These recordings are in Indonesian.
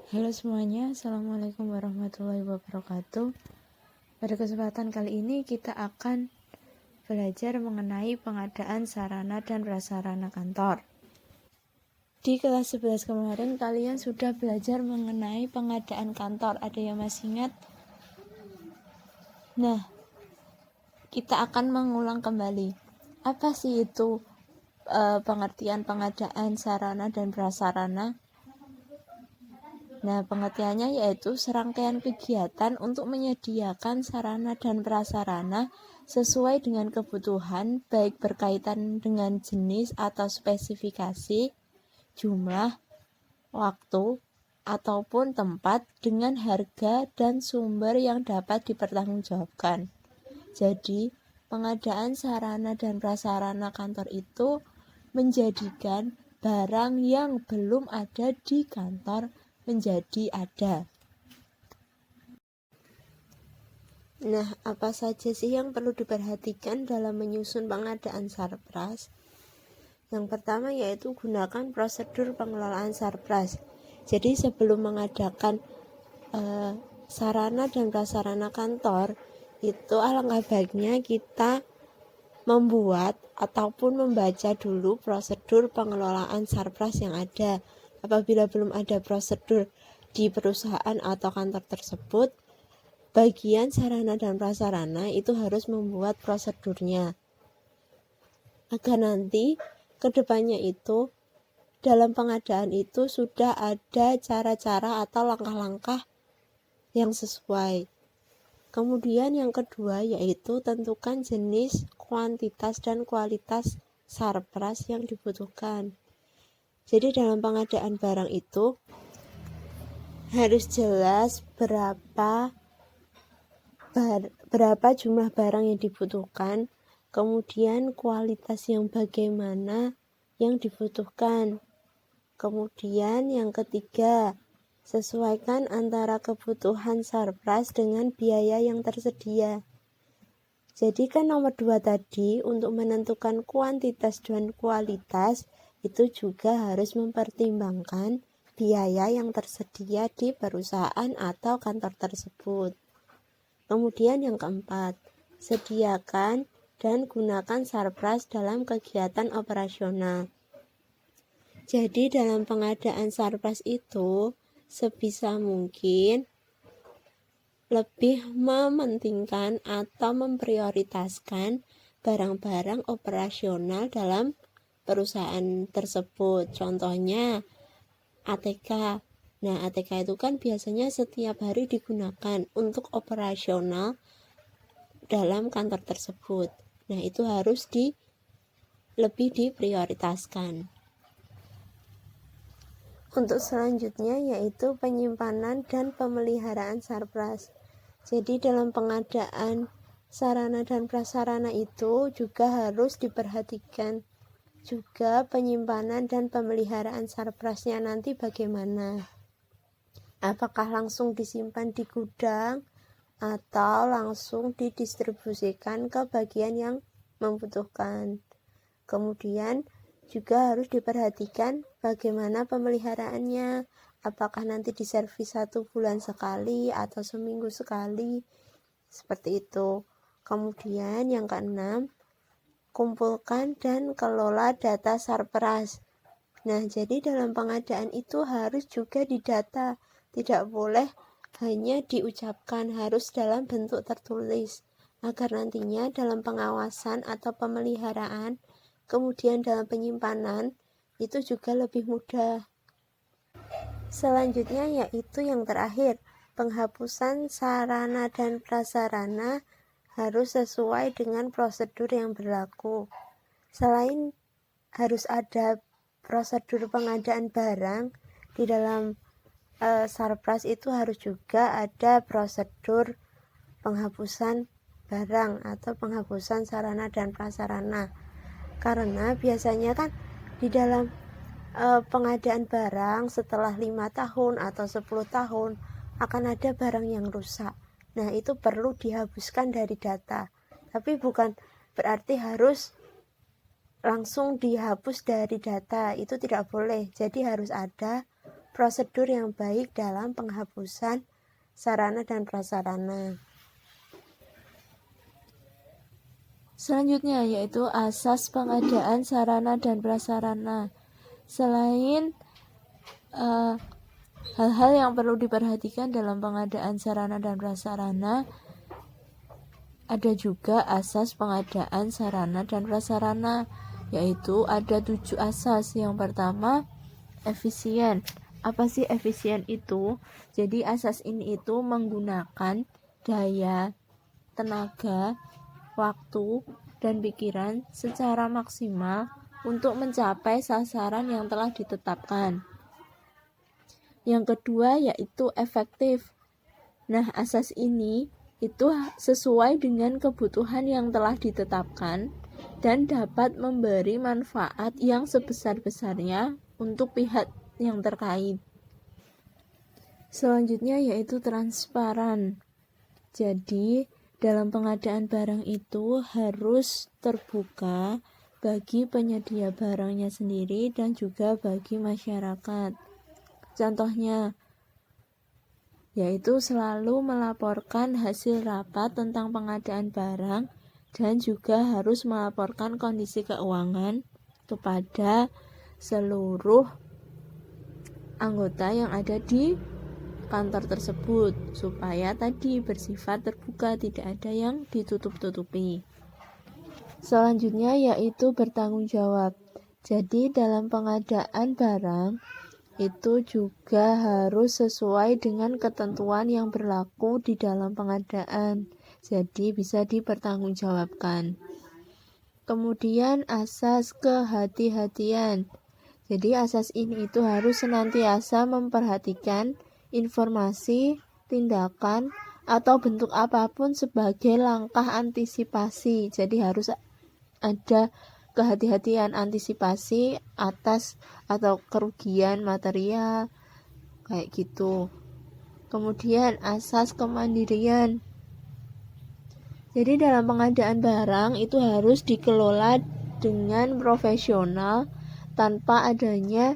Halo semuanya, Assalamualaikum warahmatullahi wabarakatuh. Pada kesempatan kali ini kita akan belajar mengenai pengadaan sarana dan prasarana kantor. Di kelas 11 kemarin kalian sudah belajar mengenai pengadaan kantor. Ada yang masih ingat? Nah, kita akan mengulang kembali. Apa sih itu pengertian pengadaan sarana dan prasarana? Nah, pengertiannya yaitu serangkaian kegiatan untuk menyediakan sarana dan prasarana sesuai dengan kebutuhan, baik berkaitan dengan jenis atau spesifikasi, jumlah, waktu, ataupun tempat dengan harga dan sumber yang dapat dipertanggungjawabkan. Jadi, pengadaan sarana dan prasarana kantor itu menjadikan barang yang belum ada di kantor menjadi ada. Nah, apa saja sih yang perlu diperhatikan dalam menyusun pengadaan sarpras? Yang pertama yaitu gunakan prosedur pengelolaan sarpras. Jadi sebelum mengadakan sarana dan prasarana kantor, itu alangkah baiknya kita membuat ataupun membaca dulu prosedur pengelolaan sarpras yang ada. Apabila belum ada prosedur di perusahaan atau kantor tersebut, bagian sarana dan prasarana itu harus membuat prosedurnya agar nanti kedepannya itu dalam pengadaan itu sudah ada cara-cara atau langkah-langkah yang sesuai. Kemudian yang kedua yaitu tentukan jenis, kuantitas, dan kualitas sarpras yang dibutuhkan. Jadi dalam pengadaan barang itu harus jelas berapa jumlah barang yang dibutuhkan, kemudian kualitas yang bagaimana yang dibutuhkan. Kemudian yang ketiga, sesuaikan antara kebutuhan sarpras dengan biaya yang tersedia. Jadi kan nomor 2 tadi untuk menentukan kuantitas dan kualitas itu juga harus mempertimbangkan biaya yang tersedia di perusahaan atau kantor tersebut. Kemudian yang keempat, sediakan dan gunakan sarpras dalam kegiatan operasional. Jadi dalam pengadaan sarpras itu sebisa mungkin lebih mementingkan atau memprioritaskan barang-barang operasional dalam perusahaan tersebut. Contohnya ATK. Nah, ATK itu kan biasanya setiap hari digunakan untuk operasional dalam kantor tersebut. Nah, itu harus lebih diprioritaskan. Untuk selanjutnya yaitu penyimpanan dan pemeliharaan sarpras. Jadi dalam pengadaan sarana dan prasarana itu juga harus diperhatikan juga penyimpanan dan pemeliharaan sarprasnya nanti bagaimana. Apakah langsung disimpan di gudang atau langsung didistribusikan ke bagian yang membutuhkan. Kemudian juga harus diperhatikan bagaimana pemeliharaannya, apakah nanti diservis 1 bulan sekali atau seminggu sekali, seperti itu. Kemudian yang keenam, kumpulkan dan kelola data sarpras. Nah, jadi dalam pengadaan itu harus juga didata, tidak boleh hanya diucapkan, harus dalam bentuk tertulis, agar nantinya dalam pengawasan atau pemeliharaan, kemudian dalam penyimpanan, itu juga lebih mudah. Selanjutnya yaitu yang terakhir, penghapusan sarana dan prasarana harus sesuai dengan prosedur yang berlaku. Selain harus ada prosedur pengadaan barang, di dalam sarpras itu harus juga ada prosedur penghapusan barang atau penghapusan sarana dan prasarana. Karena biasanya kan di dalam pengadaan barang setelah 5 tahun atau 10 tahun akan ada barang yang rusak. Nah, itu perlu dihapuskan dari data. Tapi bukan berarti harus langsung dihapus dari data, itu tidak boleh. Jadi harus ada prosedur yang baik dalam penghapusan sarana dan prasarana. Selanjutnya yaitu asas pengadaan sarana dan prasarana. Selain hal-hal yang perlu diperhatikan dalam pengadaan sarana dan prasarana, ada juga asas pengadaan sarana dan prasarana, yaitu ada 7 asas. Yang pertama, efisien. Apa sih efisien itu? Jadi asas ini itu menggunakan daya, tenaga, waktu, dan pikiran secara maksimal untuk mencapai sasaran yang telah ditetapkan. Yang kedua yaitu efektif. Nah, asas ini itu sesuai dengan kebutuhan yang telah ditetapkan dan dapat memberi manfaat yang sebesar-besarnya untuk pihak yang terkait. Selanjutnya yaitu transparan. Jadi, dalam pengadaan barang itu harus terbuka bagi penyedia barangnya sendiri dan juga bagi masyarakat. Contohnya, yaitu selalu melaporkan hasil rapat tentang pengadaan barang dan juga harus melaporkan kondisi keuangan kepada seluruh anggota yang ada di kantor tersebut supaya tadi bersifat terbuka, tidak ada yang ditutup-tutupi. Selanjutnya yaitu bertanggung jawab. Jadi dalam pengadaan barang itu juga harus sesuai dengan ketentuan yang berlaku di dalam pengadaan. Jadi bisa dipertanggungjawabkan. Kemudian asas kehati-hatian. Jadi asas ini itu harus senantiasa memperhatikan informasi, tindakan, atau bentuk apapun sebagai langkah antisipasi. Jadi harus ada kehati-hatian antisipasi atas atau kerugian material kayak gitu. Kemudian asas kemandirian. Jadi dalam pengadaan barang itu harus dikelola dengan profesional tanpa adanya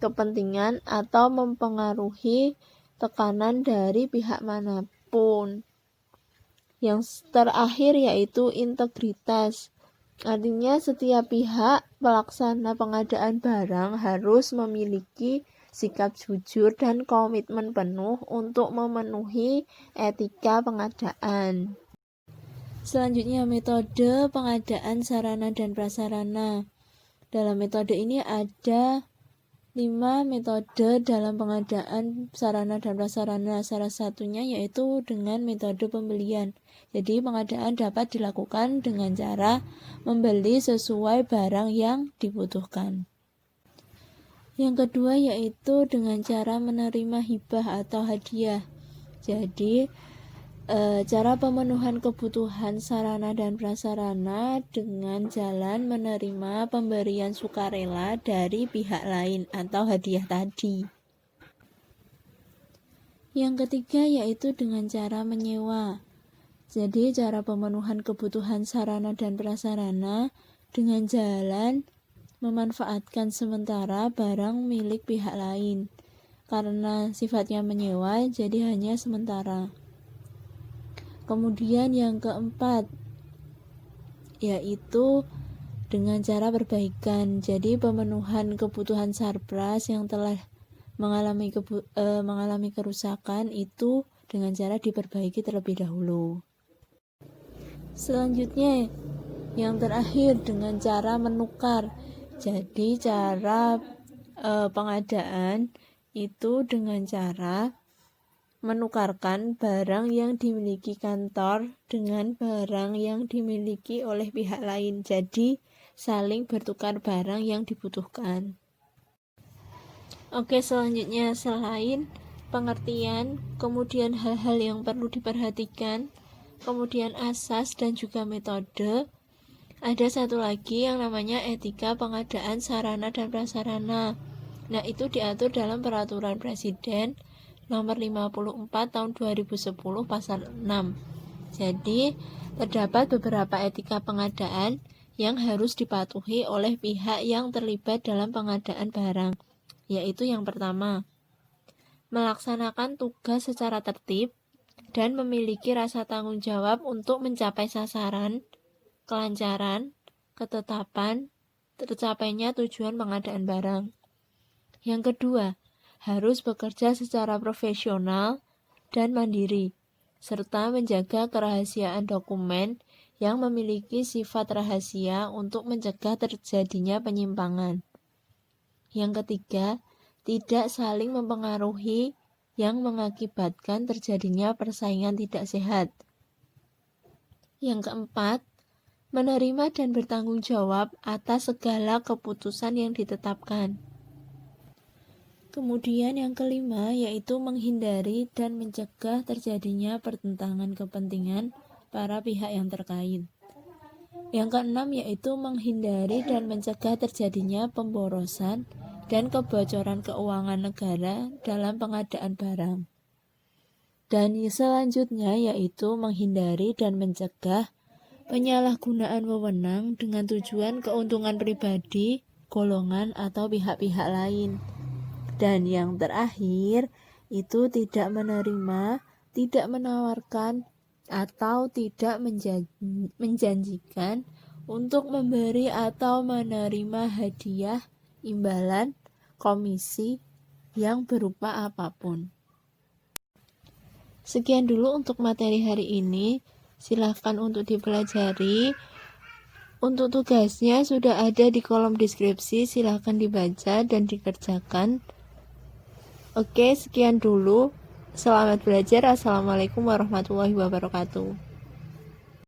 kepentingan atau mempengaruhi tekanan dari pihak manapun. Yang terakhir yaitu integritas. Artinya setiap pihak pelaksana pengadaan barang harus memiliki sikap jujur dan komitmen penuh untuk memenuhi etika pengadaan. Selanjutnya metode pengadaan sarana dan prasarana. Dalam metode ini ada 5 metode dalam pengadaan sarana dan prasarana. Salah satunya yaitu dengan metode pembelian. Jadi pengadaan dapat dilakukan dengan cara membeli sesuai barang yang dibutuhkan. Yang kedua yaitu dengan cara menerima hibah atau hadiah. Jadi cara pemenuhan kebutuhan sarana dan prasarana dengan jalan menerima pemberian sukarela dari pihak lain atau hadiah tadi. Yang ketiga yaitu dengan cara menyewa. Jadi cara pemenuhan kebutuhan sarana dan prasarana dengan jalan memanfaatkan sementara barang milik pihak lain. Karena sifatnya menyewa jadi hanya sementara. Kemudian yang keempat yaitu dengan cara perbaikan. Jadi pemenuhan kebutuhan sarpras yang telah mengalami kerusakan itu dengan cara diperbaiki terlebih dahulu. Selanjutnya yang terakhir dengan cara menukar. Jadi cara pengadaan itu dengan cara menukarkan barang yang dimiliki kantor dengan barang yang dimiliki oleh pihak lain. Jadi saling bertukar barang yang dibutuhkan. Oke, selanjutnya selain pengertian, kemudian hal-hal yang perlu diperhatikan, kemudian asas dan juga metode, ada satu lagi yang namanya etika pengadaan sarana dan prasarana. Nah, itu diatur dalam Peraturan Presiden Nomor 54 Tahun 2010 Pasal 6. Jadi, terdapat beberapa etika pengadaan yang harus dipatuhi oleh pihak yang terlibat dalam pengadaan barang. Yaitu yang pertama, melaksanakan tugas secara tertib, dan memiliki rasa tanggung jawab untuk mencapai sasaran, kelancaran, ketetapan, tercapainya tujuan pengadaan barang. Yang kedua, harus bekerja secara profesional dan mandiri, serta menjaga kerahasiaan dokumen yang memiliki sifat rahasia untuk mencegah terjadinya penyimpangan. Yang ketiga, tidak saling mempengaruhi yang mengakibatkan terjadinya persaingan tidak sehat. Yang keempat, menerima dan bertanggung jawab atas segala keputusan yang ditetapkan. Kemudian yang kelima yaitu menghindari dan mencegah terjadinya pertentangan kepentingan para pihak yang terkait. Yang keenam yaitu menghindari dan mencegah terjadinya pemborosan dan kebocoran keuangan negara dalam pengadaan barang. Dan selanjutnya yaitu menghindari dan mencegah penyalahgunaan wewenang dengan tujuan keuntungan pribadi, golongan, atau pihak-pihak lain. Dan yang terakhir itu tidak menerima, tidak menawarkan, atau tidak menjanjikan untuk memberi atau menerima hadiah, imbalan, komisi yang berupa apapun. Sekian dulu untuk materi hari ini. Silahkan untuk dipelajari. Untuk tugasnya sudah ada di kolom deskripsi, silahkan dibaca dan dikerjakan. Oke, sekian dulu. Selamat belajar. Assalamualaikum warahmatullahi wabarakatuh.